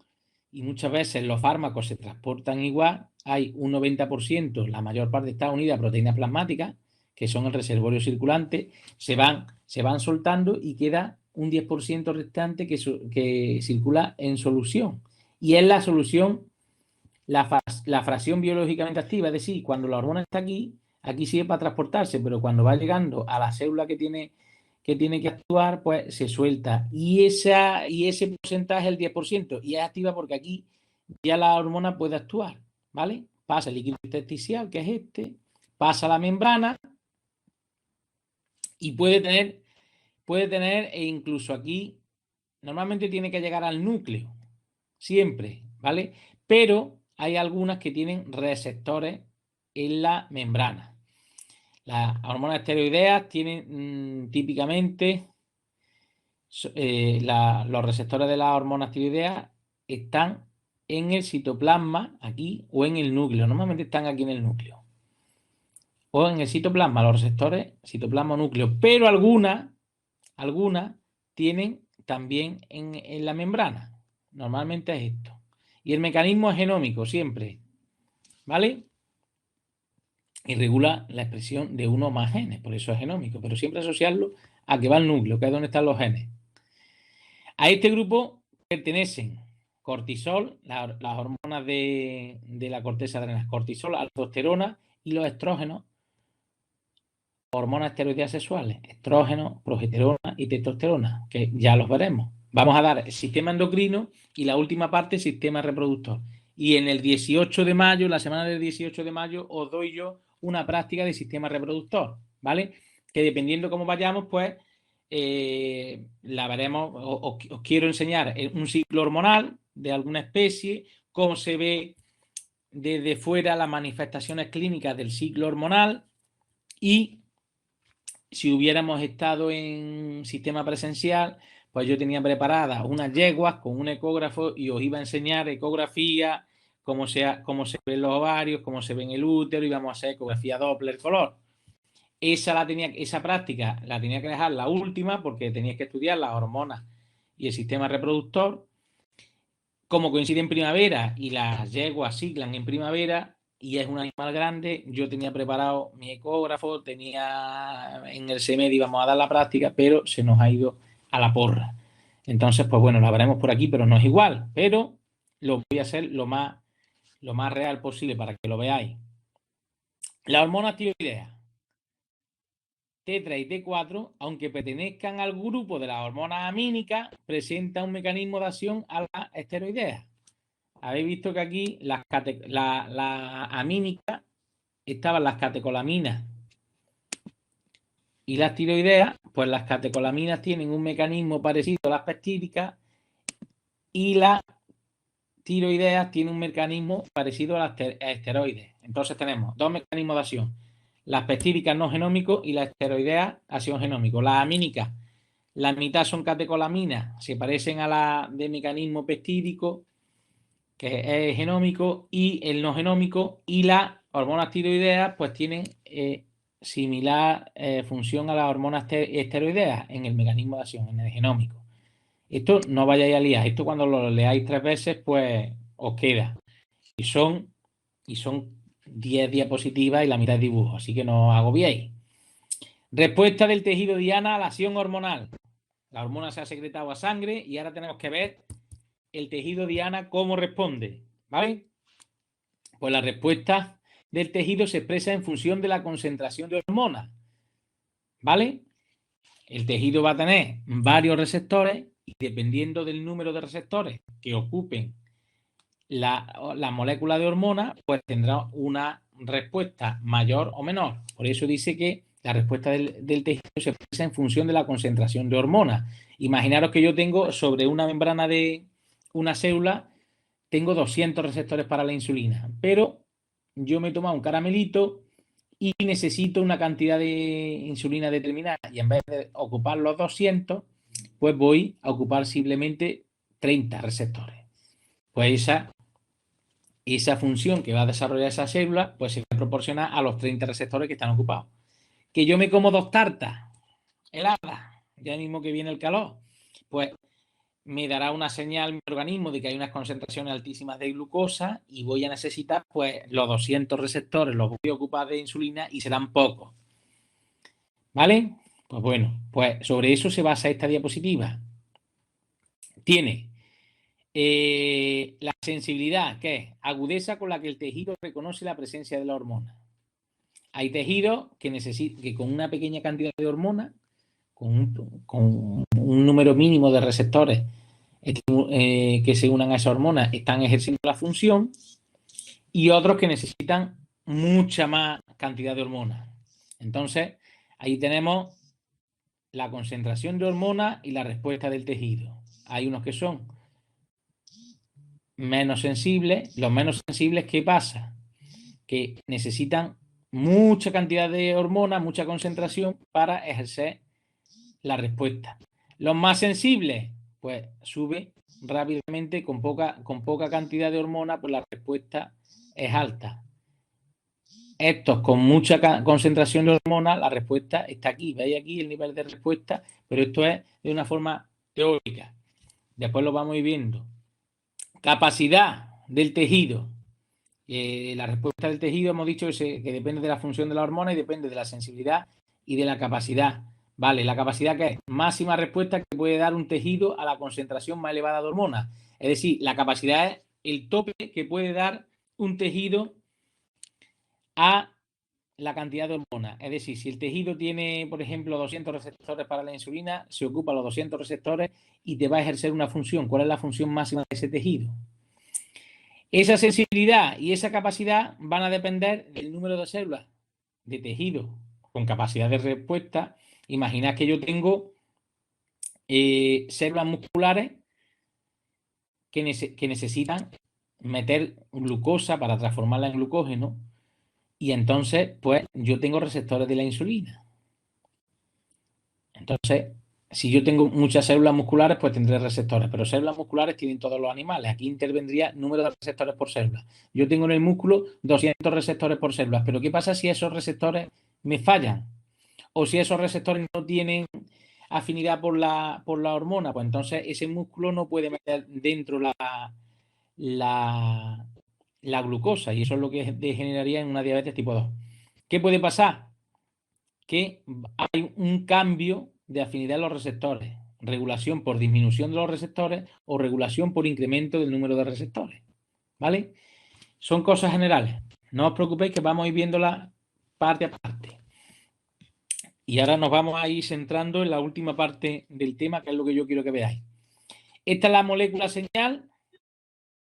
y muchas veces los fármacos se transportan igual, hay un 90%, la mayor parte está unida a proteínas plasmáticas, que son el reservorio circulante, se van soltando y queda un 10% restante que circula en solución. Y es la solución, la fracción biológicamente activa, es decir, cuando la hormona está aquí sigue para transportarse, pero cuando va llegando a la célula que tiene que actuar, pues se suelta. Y ese porcentaje es el 10%, y es activa porque aquí ya la hormona puede actuar, ¿vale? Pasa el líquido intersticial, que es este, pasa la membrana y puede tener, e incluso aquí, normalmente tiene que llegar al núcleo, siempre, ¿vale? Pero hay algunas que tienen receptores en la membrana. Las hormonas esteroideas tienen típicamente los receptores de las hormonas tiroideas están en el citoplasma, aquí, o en el núcleo. Normalmente están aquí en el núcleo. O en el citoplasma, los receptores, citoplasma o núcleo. Pero algunas tienen también en la membrana. Normalmente es esto. Y el mecanismo es genómico, siempre. ¿Vale? Y regula la expresión de uno o más genes, por eso es genómico. Pero siempre asociarlo a que va al núcleo, que es donde están los genes. A este grupo pertenecen cortisol, las hormonas de la corteza adrenal, cortisol, aldosterona y los estrógenos, hormonas esteroideas sexuales, estrógenos, progesterona y testosterona, que ya los veremos. Vamos a dar el sistema endocrino y la última parte, sistema reproductor. Y en el 18 de mayo, la semana del 18 de mayo, os doy yo una práctica de sistema reproductor, ¿vale? Que dependiendo cómo vayamos, pues la veremos. Os quiero enseñar un ciclo hormonal de alguna especie, cómo se ve desde fuera las manifestaciones clínicas del ciclo hormonal y si hubiéramos estado en sistema presencial, pues yo tenía preparadas unas yeguas con un ecógrafo y os iba a enseñar ecografía, cómo se ven los ovarios, cómo se ve en el útero, y vamos a hacer ecografía Doppler color. Esa práctica la tenía que dejar la última porque tenías que estudiar las hormonas y el sistema reproductor. Como coincide en primavera y las yeguas ciclan en primavera y es un animal grande, yo tenía preparado mi ecógrafo, tenía en el CEMED íbamos a dar la práctica, pero se nos ha ido a la porra. Entonces, pues bueno, la veremos por aquí, pero no es igual. Pero lo voy a hacer lo más real posible para que lo veáis. Las hormonas tiroideas T3 y T4, aunque pertenezcan al grupo de las hormonas amínicas, presentan un mecanismo de acción a las esteroideas. Habéis visto que aquí la amínica estaban las catecolaminas y las tiroideas, pues las catecolaminas tienen un mecanismo parecido a las peptídicas y las tiroideas tienen un mecanismo parecido a las esteroides. Entonces tenemos dos mecanismos de acción, las peptídicas no genómicos y las esteroideas acción genómico. Las amínicas, la mitad son catecolaminas, se parecen a la de mecanismo peptídico, que es genómico, y el no genómico, y las hormonas tiroideas pues tienen similar función a las hormonas esteroideas en el mecanismo de acción, en el genómico. Esto no vayáis a liar, esto cuando lo leáis 3 veces pues os queda. Y son 10 diapositivas y la mitad de dibujo, así que no os agobiéis. Respuesta del tejido diana a la acción hormonal. La hormona se ha secretado a sangre y ahora tenemos que ver el tejido diana cómo responde, ¿vale? Pues la respuesta del tejido se expresa en función de la concentración de hormonas, ¿vale? El tejido va a tener varios receptores y dependiendo del número de receptores que ocupen la molécula de hormona, pues tendrá una respuesta mayor o menor. Por eso dice que la respuesta del tejido se expresa en función de la concentración de hormonas. Imaginaros que yo tengo sobre una membrana de una célula, tengo 200 receptores para la insulina, pero yo me he tomado un caramelito y necesito una cantidad de insulina determinada y en vez de ocupar los 200, pues voy a ocupar simplemente 30 receptores. Pues esa función que va a desarrollar esa célula, pues se va a proporcionar a los 30 receptores que están ocupados. Que yo me como 2 tartas heladas, ya mismo que viene el calor, pues me dará una señal mi organismo de que hay unas concentraciones altísimas de glucosa y voy a necesitar pues los 200 receptores, los voy a ocupar de insulina y serán pocos. ¿Vale? Pues bueno, pues sobre eso se basa esta diapositiva. Tiene la sensibilidad, que es agudeza con la que el tejido reconoce la presencia de la hormona. Hay tejidos que con una pequeña cantidad de hormona, con un número mínimo de receptores, que se unan a esa hormona están ejerciendo la función, y otros que necesitan mucha más cantidad de hormonas. Entonces, ahí tenemos la concentración de hormonas y la respuesta del tejido. Hay unos que son menos sensibles. Los menos sensibles, ¿qué pasa? Que necesitan mucha cantidad de hormonas, mucha concentración para ejercer la respuesta. Los más sensibles, pues sube rápidamente con poca cantidad de hormonas, pues la respuesta es alta. Estos con mucha concentración de hormonas, la respuesta está aquí. Veis aquí el nivel de respuesta, pero esto es de una forma teórica. Después lo vamos a ir viendo. Capacidad del tejido. La respuesta del tejido hemos dicho que depende de la función de la hormona y depende de la sensibilidad y de la capacidad. Vale, la capacidad que es máxima respuesta que puede dar un tejido a la concentración más elevada de hormonas. Es decir, la capacidad es el tope que puede dar un tejido a la cantidad de hormonas. Es decir, si el tejido tiene, por ejemplo, 200 receptores para la insulina, se ocupa los 200 receptores y te va a ejercer una función. ¿Cuál es la función máxima de ese tejido? Esa sensibilidad y esa capacidad van a depender del número de células de tejido con capacidad de respuesta. Imaginad que yo tengo células musculares que necesitan meter glucosa para transformarla en glucógeno, y entonces, pues, yo tengo receptores de la insulina. Entonces, si yo tengo muchas células musculares, pues tendré receptores, pero células musculares tienen todos los animales. Aquí intervendría número de receptores por célula. Yo tengo en el músculo 200 receptores por células, pero ¿qué pasa si esos receptores me fallan? O si esos receptores no tienen afinidad por la hormona, pues entonces ese músculo no puede meter dentro la glucosa, y eso es lo que degeneraría en una diabetes tipo 2. ¿Qué puede pasar? Que hay un cambio de afinidad en los receptores, regulación por disminución de los receptores o regulación por incremento del número de receptores, ¿vale? Son cosas generales. No os preocupéis que vamos a ir viéndolas parte a parte. Y ahora nos vamos a ir centrando en la última parte del tema, que es lo que yo quiero que veáis. Esta es la molécula señal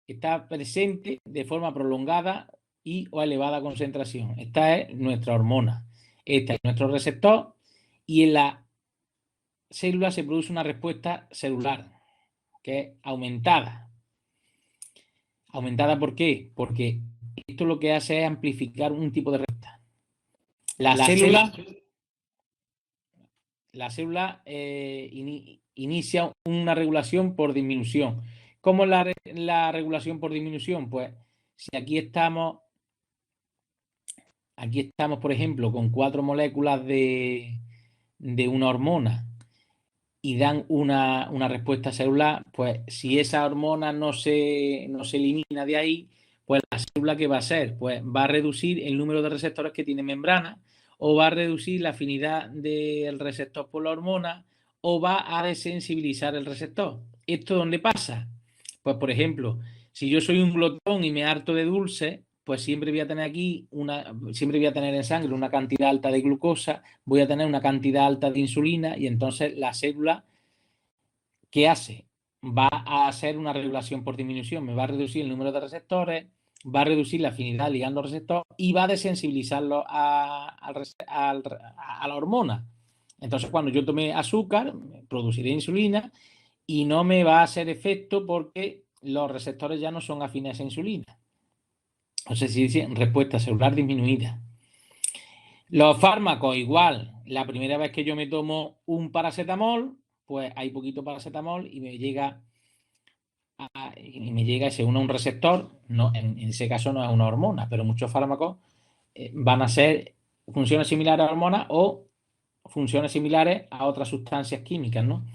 que está presente de forma prolongada y o elevada concentración. Esta es nuestra hormona. Este es nuestro receptor, y en la célula se produce una respuesta celular que es aumentada. ¿Aumentada por qué? Porque esto lo que hace es amplificar un tipo de respuesta. La célula inicia una regulación por disminución. ¿Cómo es la regulación por disminución? Pues si aquí estamos, por ejemplo, con 4 moléculas de una hormona y dan una respuesta celular, pues si esa hormona no se elimina de ahí, pues la célula, ¿qué va a hacer? Pues va a reducir el número de receptores que tiene membrana, o va a reducir la afinidad del receptor por la hormona, o va a desensibilizar el receptor. ¿Esto dónde pasa? Pues, por ejemplo, si yo soy un glotón y me harto de dulce, pues siempre voy a tener en sangre una cantidad alta de glucosa, voy a tener una cantidad alta de insulina, y entonces la célula, ¿qué hace? Va a hacer una regulación por disminución, me va a reducir el número de receptores, va a reducir la afinidad ligando receptor y va a desensibilizarlo a la hormona. Entonces, cuando yo tome azúcar, produciré insulina y no me va a hacer efecto porque los receptores ya no son afines a insulina. Entonces, se dice respuesta celular disminuida. Los fármacos, igual. La primera vez que yo me tomo un paracetamol, pues hay poquito paracetamol y me llega y se une a un receptor. No, en ese caso no es una hormona, pero muchos fármacos van a ser funciones similares a hormonas o funciones similares a otras sustancias químicas, ¿no?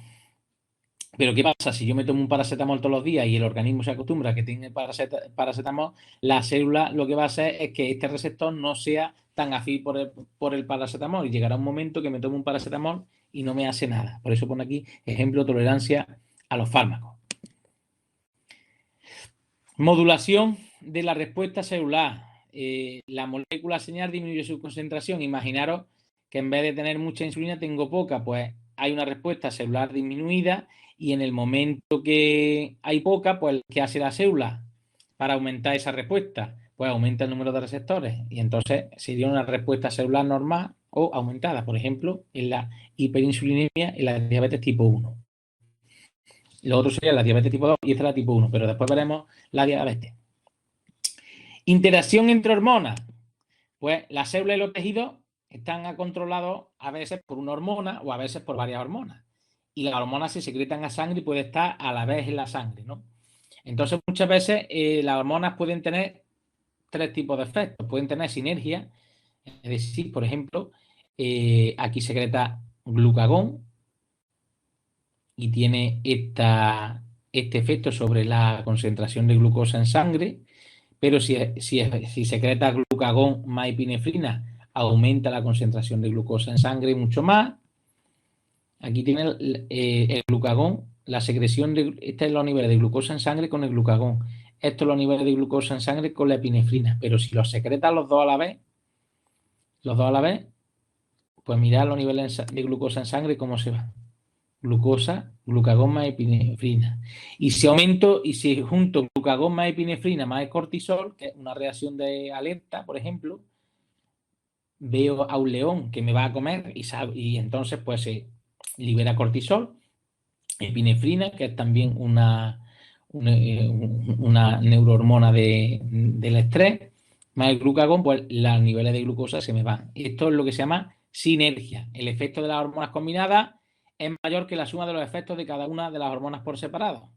Pero ¿qué pasa? Si yo me tomo un paracetamol todos los días y el organismo se acostumbra a que tiene paracetamol, la célula lo que va a hacer es que este receptor no sea tan afín por el paracetamol, y llegará un momento que me tomo un paracetamol y no me hace nada. Por eso pone aquí ejemplo: tolerancia a los fármacos. Modulación de la respuesta celular. La molécula señal disminuye su concentración. Imaginaros que en vez de tener mucha insulina tengo poca, pues hay una respuesta celular disminuida y en el momento que hay poca, pues ¿qué hace la célula para aumentar esa respuesta? Pues aumenta el número de receptores y entonces sería una respuesta celular normal o aumentada, por ejemplo, en la hiperinsulinemia y la diabetes tipo 1. Lo otro sería la diabetes tipo 2 y esta es la tipo 1, pero después veremos la diabetes. Interacción entre hormonas. Pues las células y los tejidos están controlados a veces por una hormona o a veces por varias hormonas. Y las hormonas se secretan a sangre y puede estar a la vez en la sangre, ¿no? Entonces, muchas veces las hormonas pueden tener tres tipos de efectos. Pueden tener sinergia, es decir, por ejemplo, aquí secreta glucagón y tiene este efecto sobre la concentración de glucosa en sangre, pero si secreta glucagón más epinefrina, aumenta la concentración de glucosa en sangre mucho más. Aquí tiene el glucagón, la secreción de, este es los niveles de glucosa en sangre con el glucagón. Estos son los niveles de glucosa en sangre con la epinefrina, pero si los secretan los dos a la vez, pues mirad los niveles de glucosa en sangre cómo se van. Glucosa, glucagón más epinefrina. Y si junto glucagón más epinefrina más cortisol, que es una reacción de alerta, por ejemplo, veo a un león que me va a comer y entonces pues se libera cortisol, epinefrina, que es también una neurohormona del estrés, más el glucagón, pues los niveles de glucosa se me van. Esto es lo que se llama sinergia. El efecto de las hormonas combinadas es mayor que la suma de los efectos de cada una de las hormonas por separado,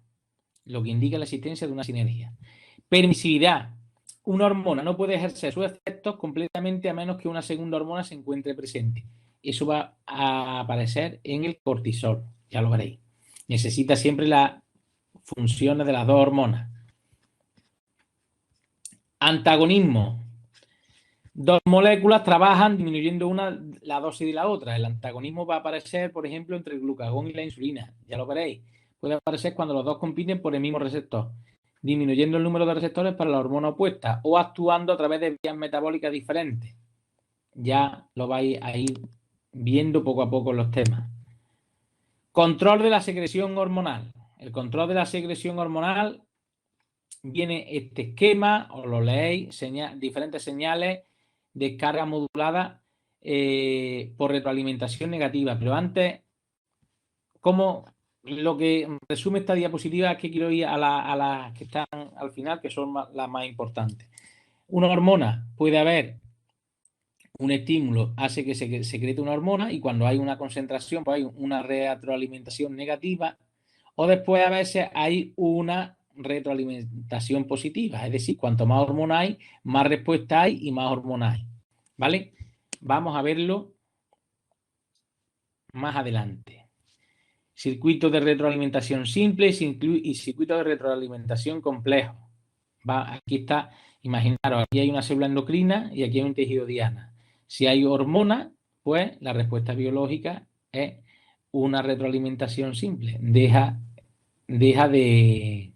lo que indica la existencia de una sinergia. Permisividad. Una hormona no puede ejercer sus efectos completamente a menos que una segunda hormona se encuentre presente. Eso va a aparecer en el cortisol, ya lo veréis. Necesita siempre las funciones de las dos hormonas. Antagonismo. Dos moléculas trabajan disminuyendo la dosis de la otra. El antagonismo va a aparecer, por ejemplo, entre el glucagón y la insulina. Ya lo veréis. Puede aparecer cuando los dos compiten por el mismo receptor, disminuyendo el número de receptores para la hormona opuesta o actuando a través de vías metabólicas diferentes. Ya lo vais a ir viendo poco a poco los temas. Control de la secreción hormonal. El control de la secreción hormonal viene este esquema, os lo leéis, diferentes señales de carga modulada por retroalimentación negativa. Pero antes, como lo que resume esta diapositiva es que quiero ir a las que están al final, que son las más importantes. Una hormona, puede haber un estímulo, hace que se secrete una hormona y cuando hay una concentración, pues hay una retroalimentación negativa o después a veces hay una retroalimentación positiva, es decir, cuanto más hormona hay, más respuesta hay y más hormona hay, ¿vale? Vamos a verlo más adelante. Circuitos de retroalimentación simples y circuitos de retroalimentación complejos. Aquí está, imaginaros, aquí hay una célula endocrina y aquí hay un tejido diana. Si hay hormona, pues la respuesta biológica es una retroalimentación simple. Deja de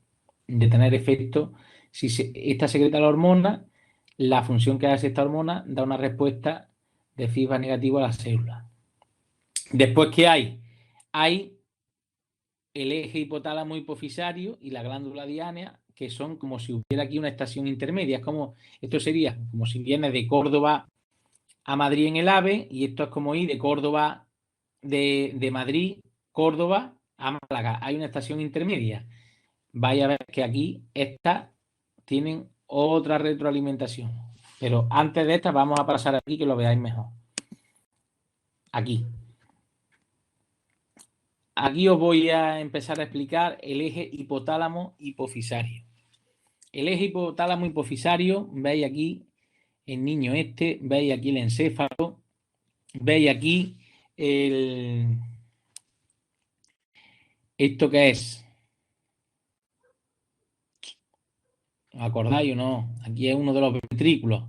tener efecto. Si esta secreta la hormona, la función que hace esta hormona da una respuesta de feedback negativo a la célula. Después, ¿qué hay? Hay el eje hipotálamo hipofisario y la glándula diánea, que son como si hubiera aquí una estación intermedia. Esto sería como si vienes de Córdoba a Madrid en el AVE y esto es como ir de Córdoba, de Madrid, Córdoba a Málaga. Hay una estación intermedia. Vais a ver que aquí estas tienen otra retroalimentación. Pero antes de esta vamos a pasar aquí que lo veáis mejor. Aquí. Aquí os voy a empezar a explicar el eje hipotálamo-hipofisario. El eje hipotálamo-hipofisario, veis aquí el niño este, veis aquí el encéfalo, veis aquí ¿esto qué es? ¿Os acordáis o no? Aquí es uno de los ventrículos.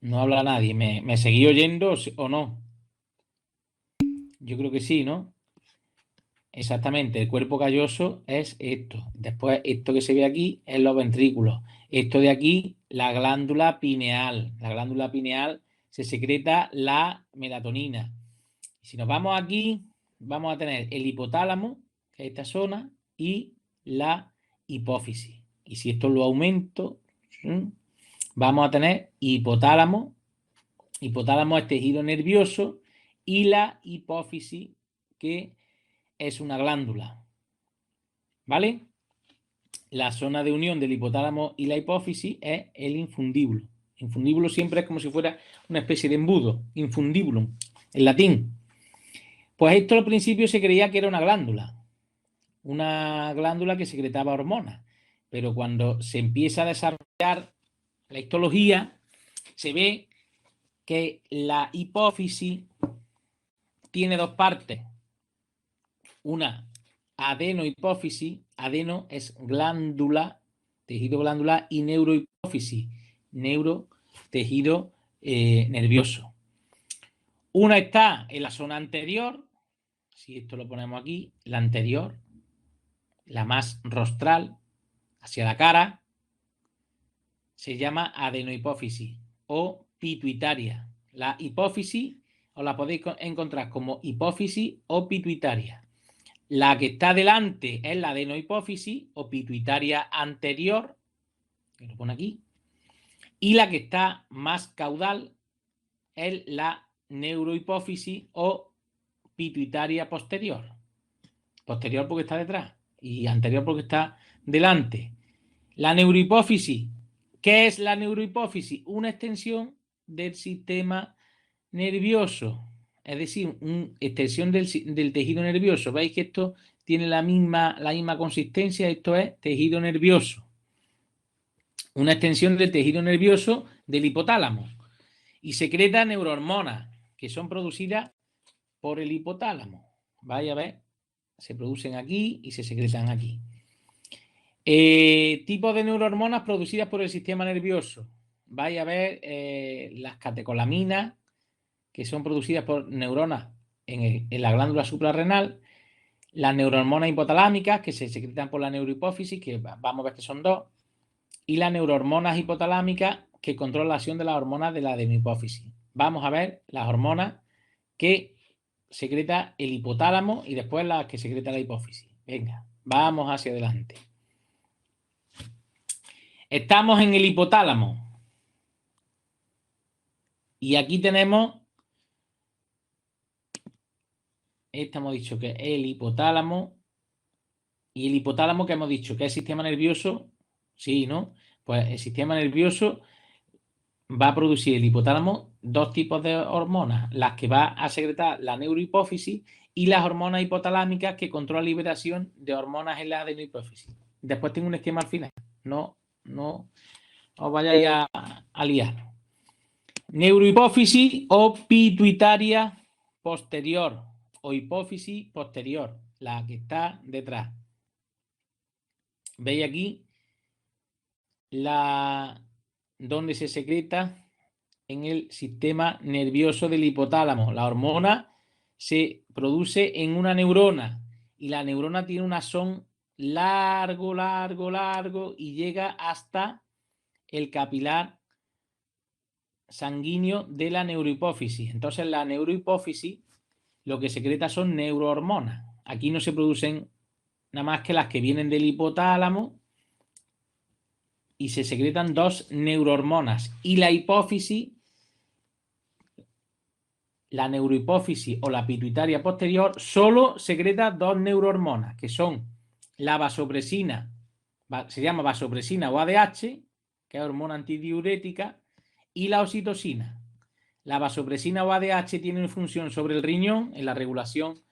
No habla nadie. ¿Me seguí oyendo o no? Yo creo que sí, ¿no? Exactamente, el cuerpo calloso es esto. Después, esto que se ve aquí es los ventrículos. Esto de aquí, la glándula pineal. La glándula pineal se secreta la melatonina. Si nos vamos aquí, vamos a tener el hipotálamo, que es esta zona, y la hipófisis. Y si esto lo aumento, vamos a tener hipotálamo. Hipotálamo es tejido nervioso y la hipófisis, que es una glándula. ¿Vale? La zona de unión del hipotálamo y la hipófisis es el infundíbulo. Infundíbulo siempre es como si fuera una especie de embudo, infundibulum, en latín. Pues esto al principio se creía que era una glándula que secretaba hormonas, pero cuando se empieza a desarrollar la histología, se ve que la hipófisis tiene dos partes. Una adenohipófisis, adeno es glándula, tejido glandular, y neurohipófisis, neuro, tejido nervioso. Una está en la zona anterior, si esto lo ponemos aquí, la anterior, la más rostral, hacia la cara, se llama adenohipófisis o pituitaria. La hipófisis os la podéis encontrar como hipófisis o pituitaria. La que está delante es la adenohipófisis o pituitaria anterior, que lo pone aquí, y la que está más caudal es la neurohipófisis o pituitaria posterior. Posterior porque está detrás y anterior porque está delante. La neurohipófisis. ¿Qué es la neurohipófisis? Una extensión del sistema nervioso, es decir, una extensión del tejido nervioso. ¿Veis que esto tiene la misma consistencia? Esto es tejido nervioso. Una extensión del tejido nervioso del hipotálamo. Y secreta neurohormonas que son producidas por el hipotálamo. Vais a ver, se producen aquí y se secretan aquí. Tipos de neurohormonas producidas por el sistema nervioso. Vais a ver las catecolaminas, que son producidas por neuronas en la glándula suprarrenal, las neurohormonas hipotalámicas, que se secretan por la neurohipófisis, que vamos a ver que son dos, y las neurohormonas hipotalámicas, que controlan la acción de las hormonas de la adenohipófisis. Vamos a ver las hormonas que secreta el hipotálamo y después las que secreta la hipófisis. Venga, vamos hacia adelante. Estamos en el hipotálamo. Y aquí tenemos, hemos dicho que es el hipotálamo. Y el hipotálamo, que hemos dicho que es sistema nervioso, sí, ¿no? Pues el sistema nervioso va a producir el hipotálamo dos tipos de hormonas, las que va a secretar la neurohipófisis y las hormonas hipotalámicas que controlan la liberación de hormonas en la adenohipófisis. Después tengo un esquema al final. No os vayáis a liar. Neurohipófisis o pituitaria posterior o hipófisis posterior, la que está detrás. ¿Veis aquí donde se secreta? En el sistema nervioso del hipotálamo. La hormona se produce en una neurona y la neurona tiene un axón largo y llega hasta el capilar sanguíneo de la neurohipófisis. Entonces la neurohipófisis lo que secreta son neurohormonas. Aquí no se producen nada más que las que vienen del hipotálamo y se secretan dos neurohormonas. Y la hipófisis, la neurohipófisis o la pituitaria posterior, solo secreta dos neurohormonas, que son la vasopresina, se llama vasopresina o ADH, que es hormona antidiurética, y la oxitocina. La vasopresina o ADH tiene una función sobre el riñón en la regulación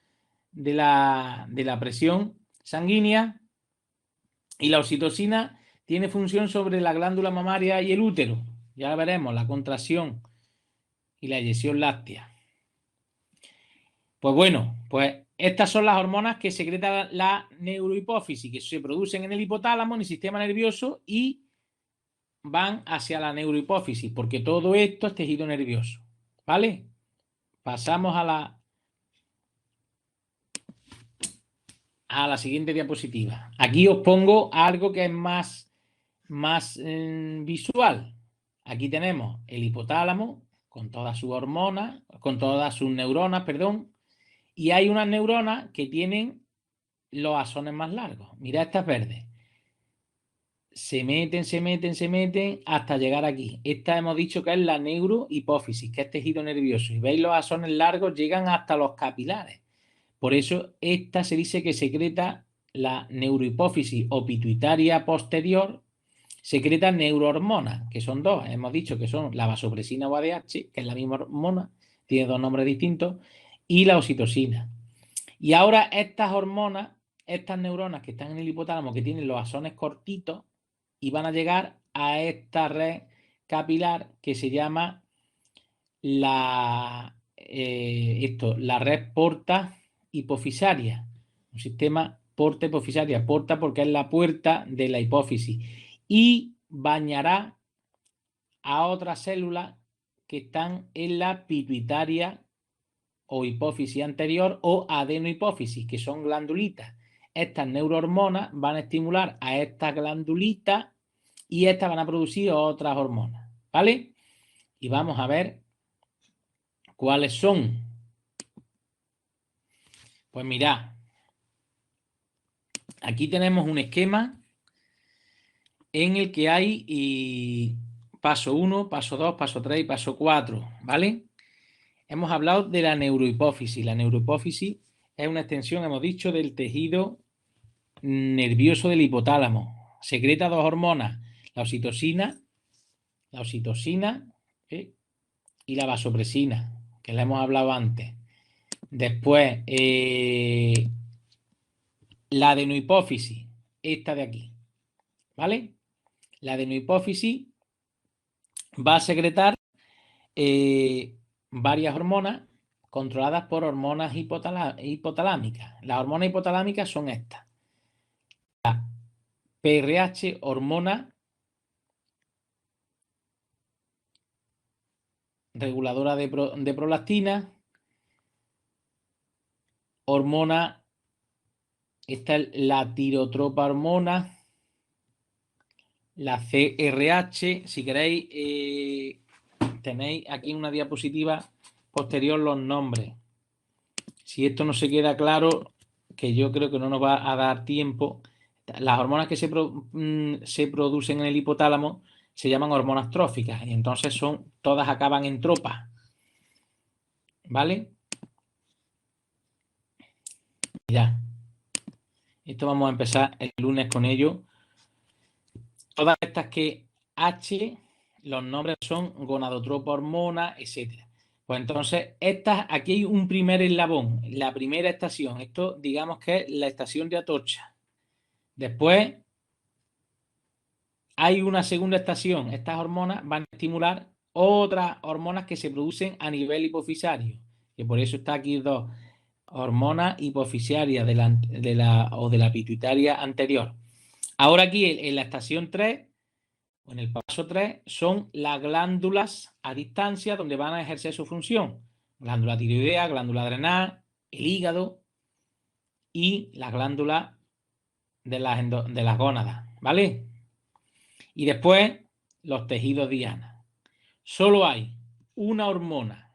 de la presión sanguínea, y la oxitocina tiene función sobre la glándula mamaria y el útero. Ya veremos la contracción y la eyección láctea. Pues bueno, pues estas son las hormonas que secreta la neurohipófisis, que se producen en el hipotálamo, en el sistema nervioso, y van hacia la neurohipófisis, porque todo esto es tejido nervioso. ¿Vale? Pasamos a la siguiente diapositiva. Aquí os pongo algo que es más visual. Aquí tenemos el hipotálamo, con todas sus hormonas, con todas sus neuronas, perdón, y hay unas neuronas que tienen los axones más largos. Mira estas verdes. Se meten hasta llegar aquí. Esta hemos dicho que es la neurohipófisis, que es tejido nervioso. Y veis los axones largos llegan hasta los capilares. Por eso esta se dice que secreta la neurohipófisis o pituitaria posterior, secreta neurohormonas, que son dos. Hemos dicho que son la vasopresina o ADH, que es la misma hormona, tiene dos nombres distintos, y la oxitocina. Y ahora estas hormonas, estas neuronas que están en el hipotálamo, que tienen los axones cortitos, y van a llegar a esta red capilar que se llama la red porta hipofisaria, un sistema porta hipofisaria, porta porque es la puerta de la hipófisis, y bañará a otras células que están en la pituitaria o hipófisis anterior o adenohipófisis, que son glandulitas. Estas neurohormonas van a estimular a estas glandulitas y estas van a producir otras hormonas, ¿vale? Y vamos a ver cuáles son. Pues mirad, aquí tenemos un esquema en el que hay paso 1, paso 2, paso 3 y paso 4, ¿vale? Hemos hablado de la neurohipófisis. La neurohipófisis es una extensión, hemos dicho, del tejido nervioso del hipotálamo. Secreta dos hormonas, la oxitocina y la vasopresina, que la hemos hablado antes. Después, la adenohipófisis, esta de aquí, ¿vale? La adenohipófisis va a secretar varias hormonas controladas por hormonas hipotalámicas. Las hormonas hipotalámicas son estas. La PRH, hormona reguladora de prolactina, hormona, esta es la tirotropa hormona, la CRH, si queréis, tenéis aquí en una diapositiva posterior los nombres. Si esto no se queda claro, que yo creo que no nos va a dar tiempo, las hormonas que se producen en el hipotálamo se llaman hormonas tróficas y entonces todas acaban en tropa, ¿vale? Ya. Esto vamos a empezar el lunes con ello. Todas estas que H, los nombres son gonadotropa hormona, etcétera. Pues entonces, aquí hay un primer eslabón, la primera estación. Esto digamos que es la estación de Atocha. Después hay una segunda estación. Estas hormonas van a estimular otras hormonas que se producen a nivel hipofisario. Que por eso está aquí dos hormonas hipofisarias de la pituitaria anterior. Ahora aquí en la estación 3, o en el paso 3, son las glándulas a distancia donde van a ejercer su función. Glándula tiroidea, glándula adrenal, el hígado y las glándulas de las gónadas, ¿vale? Y después los tejidos diana. Solo hay una hormona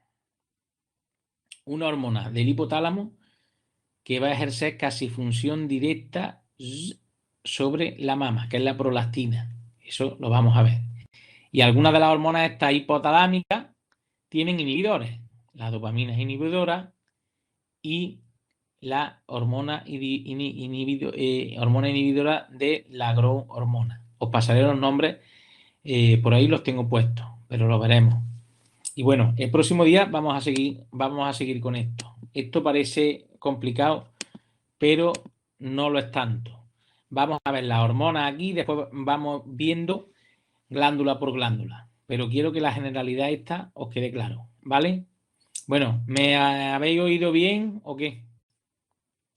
del hipotálamo que va a ejercer casi función directa sobre la mama, que es la prolactina. Eso lo vamos a ver. Y algunas de las hormonas estas hipotalámicas tienen inhibidores. La dopamina es inhibidora y la hormona inhibidora de la growth hormona. Os pasaré los nombres, por ahí los tengo puestos, pero lo veremos. Y bueno, el próximo día vamos a seguir con esto. Esto parece complicado, pero no lo es tanto. Vamos a ver las hormonas aquí, después vamos viendo glándula por glándula. Pero quiero que la generalidad esta os quede claro, ¿vale? Bueno, ¿me habéis oído bien o qué?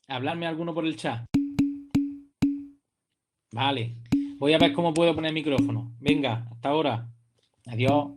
Hablarme alguno por el chat. Vale. Voy a ver cómo puedo poner el micrófono. Venga, hasta ahora. Adiós.